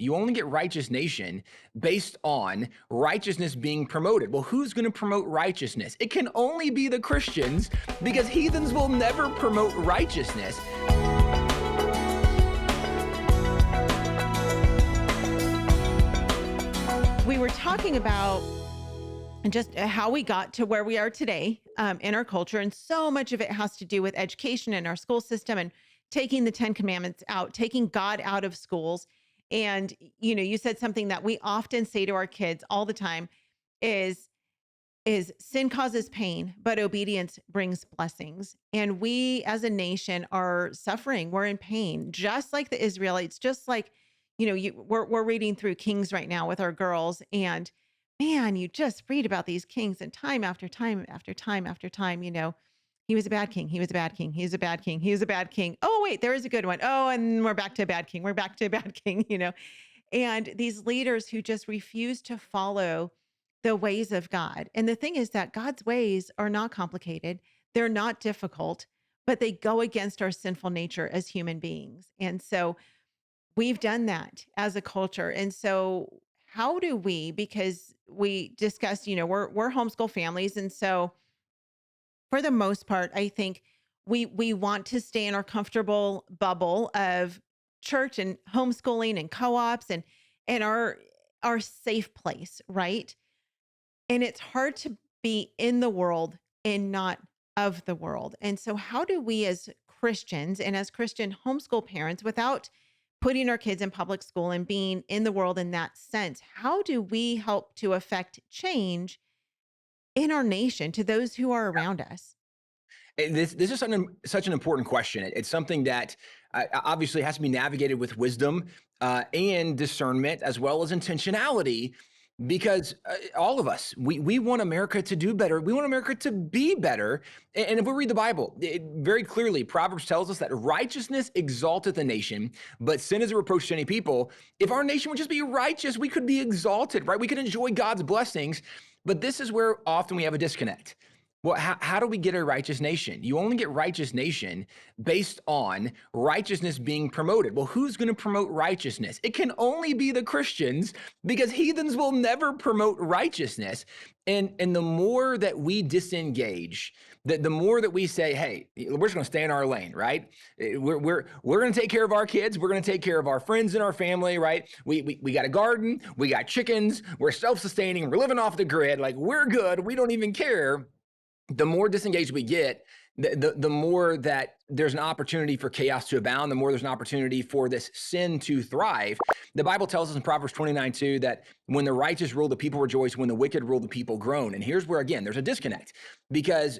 You only get righteous nation based on righteousness being promoted. Well, who's going to promote righteousness? It can only be the Christians because heathens will never promote righteousness. We were talking about just how we got to where we are today in our culture. And so much of it has to do with education in our school system and taking the 10 Commandments out, taking God out of schools. And, you said something that we often say to our kids all the time is, is sin causes pain, but obedience brings blessings. And we as a nation are suffering. We're in pain, just like the Israelites, just like, we're reading through Kings right now with our girls. And man, you just read about these kings and time after time after time after time, he was a bad king. He was a bad king. He was a bad king. He was a bad king. Oh, wait, there is a good one. Oh, and we're back to a bad king. We're back to a bad king, and these leaders who just refuse to follow the ways of God. And the thing is that God's ways are not complicated. They're not difficult, but they go against our sinful nature as human beings. And so we've done that as a culture. And so how do we, because we discussed, we're homeschool families. And so for the most part, I think we want to stay in our comfortable bubble of church and homeschooling and co-ops and our safe place, right? And it's hard to be in the world and not of the world. And so how do we as Christians and as Christian homeschool parents, without putting our kids in public school and being in the world in that sense, how do we help to affect change in our nation to those who are around us? This is such an important question. It's something that obviously has to be navigated with wisdom and discernment, as well as intentionality, because all of us, we want America to do better. We want America to be better. And if we read the Bible, very clearly, Proverbs tells us that righteousness exalteth a nation, but sin is a reproach to any people. If our nation would just be righteous, we could be exalted, right? We could enjoy God's blessings. But this is where often we have a disconnect. Well, how do we get a righteous nation? You only get righteous nation based on righteousness being promoted. Well, who's going to promote righteousness? It can only be the Christians because heathens will never promote righteousness. And the more that we disengage, the more that we say, hey, we're just going to stay in our lane, right? We're going to take care of our kids. We're going to take care of our friends and our family, right? We got a garden. We got chickens. We're self-sustaining. We're living off the grid. Like, we're good. We don't even care. The more disengaged we get, the more that there's an opportunity for chaos to abound, the more there's an opportunity for this sin to thrive. The Bible tells us in Proverbs 29:2 that when the righteous rule, the people rejoice. When the wicked rule, the people groan. And here's where, again, there's a disconnect, because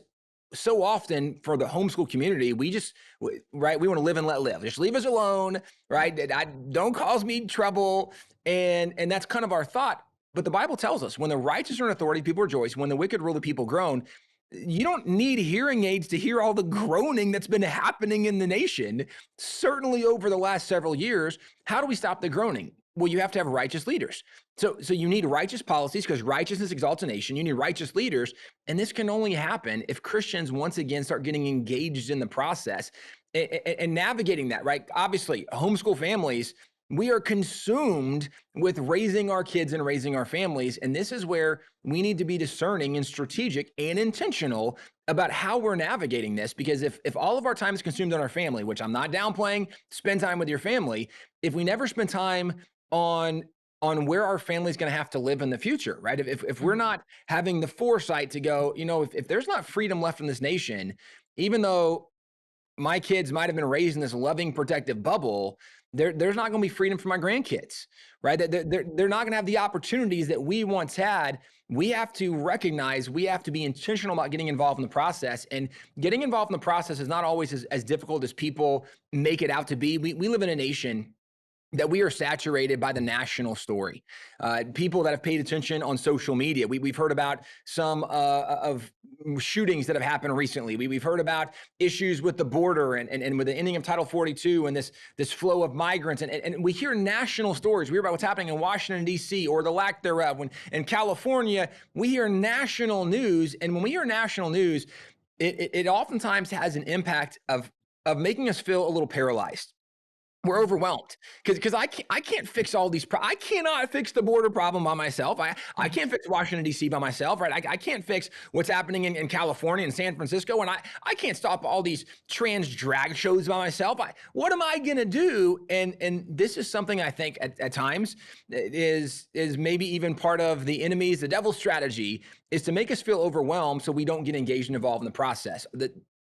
so often for the homeschool community, we want to live and let live. Just leave us alone, right? Don't cause me trouble. And that's kind of our thought. But the Bible tells us when the righteous are in authority, people rejoice. When the wicked rule, the people groan. You don't need hearing aids to hear all the groaning that's been happening in the nation, certainly over the last several years. How do we stop the groaning? Well, you have to have righteous leaders. So you need righteous policies, because righteousness exalts a nation. You need righteous leaders. And this can only happen if Christians once again start getting engaged in the process and navigating that, right? Obviously, homeschool families, we are consumed with raising our kids and raising our families. And this is where we need to be discerning and strategic and intentional about how we're navigating this. Because if all of our time is consumed on our family, which I'm not downplaying, spend time with your family. If we never spend time on where our family is going to have to live in the future, right? If we're not having the foresight to go, if there's not freedom left in this nation, even though my kids might have been raised in this loving, protective bubble, there's not going to be freedom for my grandkids, right? They're not going to have the opportunities that we once had. We have to recognize, we have to be intentional about getting involved in the process. And getting involved in the process is not always as difficult as people make it out to be. We live in a nation that we are saturated by the national story. People that have paid attention on social media, we've heard about some of shootings that have happened recently. We've heard about issues with the border and with the ending of Title 42 and this flow of migrants. And we hear national stories. We hear about what's happening in Washington, D.C., or the lack thereof. When in California, we hear national news. And when we hear national news, it oftentimes has an impact of making us feel a little paralyzed. we're overwhelmed because I can't fix all these. I cannot fix the border problem by myself. I can't fix Washington D.C. by myself, right? I can't fix what's happening in California and San Francisco, and I can't stop all these trans drag shows by myself. What am I gonna do? And this is something I think at times is maybe even part of the enemy's, the devil's strategy, is to make us feel overwhelmed so we don't get engaged and involved in the process.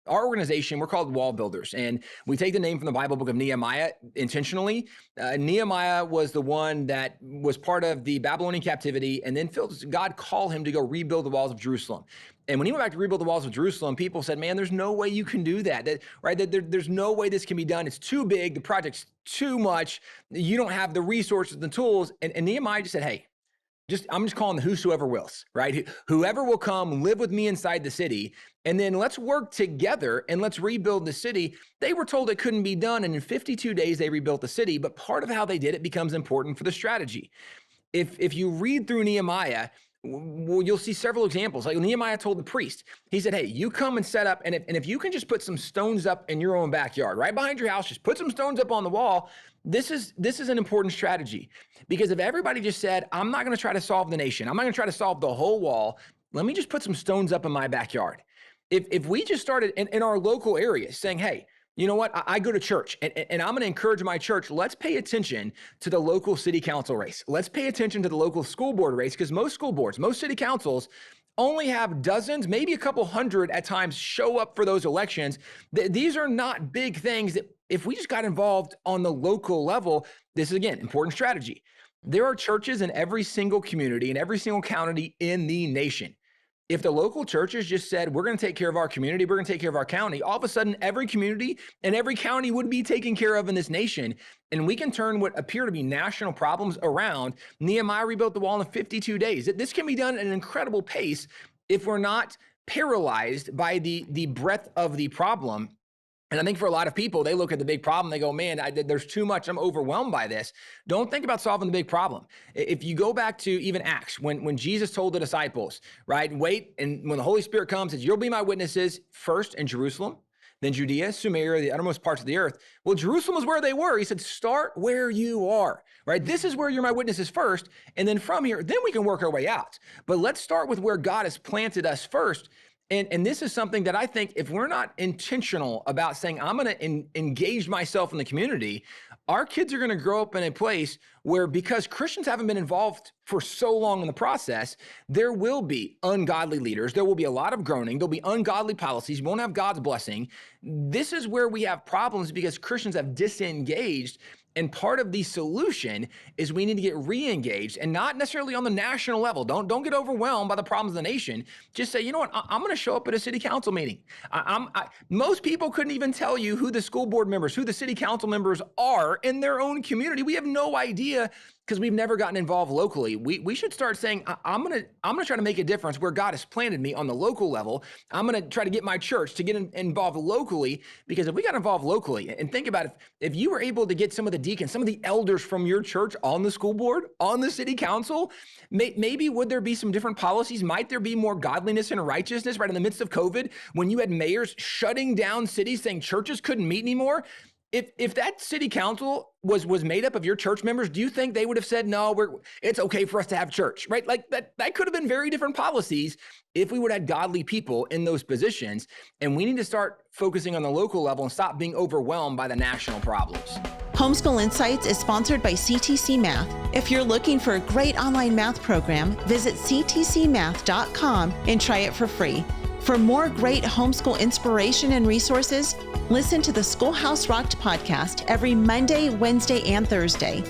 Our organization, we're called WallBuilders, and we take the name from the Bible book of Nehemiah intentionally. Nehemiah was the one that was part of the Babylonian captivity, and then God called him to go rebuild the walls of Jerusalem. And when he went back to rebuild the walls of Jerusalem, people said, man, there's no way you can do that. There's no way this can be done. It's too big. The project's too much. You don't have the resources, the tools. And Nehemiah just said, hey, I'm just calling the whosoever wills, right? Whoever will come live with me inside the city, and then let's work together and let's rebuild the city. They were told it couldn't be done, and in 52 days they rebuilt the city, but part of how they did it becomes important for the strategy. If you read through Nehemiah, well, you'll see several examples. Like Nehemiah told the priest, he said, hey, you come and set up, and if you can just put some stones up in your own backyard, right behind your house, just put some stones up on the wall. This is an important strategy, because if everybody just said, I'm not going to try to solve the nation, I'm not going to try to solve the whole wall, let me just put some stones up in my backyard. If we just started in our local areas saying, hey, you know what, I go to church, and I'm going to encourage my church, let's pay attention to the local city council race. Let's pay attention to the local school board race, because most school boards, most city councils only have dozens, maybe a couple hundred at times show up for those elections. These are not big things that if we just got involved on the local level, this is, again, important strategy. There are churches in every single community, in every single county in the nation. If the local churches just said, we're going to take care of our community, we're going to take care of our county, all of a sudden every community and every county would be taken care of in this nation. And we can turn what appear to be national problems around. Nehemiah rebuilt the wall in 52 days. This can be done at an incredible pace if we're not paralyzed by the breadth of the problem. And I think for a lot of people, they look at the big problem, they go, man, there's too much, I'm overwhelmed by this. Don't think about solving the big problem. If you go back to even Acts, when Jesus told the disciples, right, wait, and when the Holy Spirit comes, you'll be my witnesses first in Jerusalem, then Judea, Samaria, the uttermost parts of the earth. Well, Jerusalem was where they were. He said, start where you are, right? This is where you're my witnesses first. And then from here, then we can work our way out. But let's start with where God has planted us first. And this is something that I think if we're not intentional about saying, I'm going to engage myself in the community, our kids are going to grow up in a place where, because Christians haven't been involved for so long in the process, there will be ungodly leaders. There will be a lot of groaning. There'll be ungodly policies. We won't have God's blessing. This is where we have problems because Christians have disengaged. And part of the solution is we need to get re-engaged, and not necessarily on the national level. Don't get overwhelmed by the problems of the nation. Just say, you know what, I'm going to show up at a city council meeting. Most people couldn't even tell you who the school board members, who the city council members are in their own community. We have no idea because we've never gotten involved locally. We should start saying, I'm gonna try to make a difference where God has planted me on the local level. I'm gonna try to get my church to get involved locally, because if we got involved locally, and think about it, if you were able to get some of the deacons, some of the elders from your church on the school board, on the city council, maybe would there be some different policies? Might there be more godliness and righteousness right in the midst of COVID, when you had mayors shutting down cities saying churches couldn't meet anymore? If that city council was made up of your church members, do you think they would have said, no, it's okay for us to have church, right? Like that could have been very different policies if we would have had godly people in those positions. And we need to start focusing on the local level and stop being overwhelmed by the national problems. Homeschool Insights is sponsored by CTC Math. If you're looking for a great online math program, visit ctcmath.com and try it for free. For more great homeschool inspiration and resources, listen to the Schoolhouse Rocked podcast every Monday, Wednesday, and Thursday.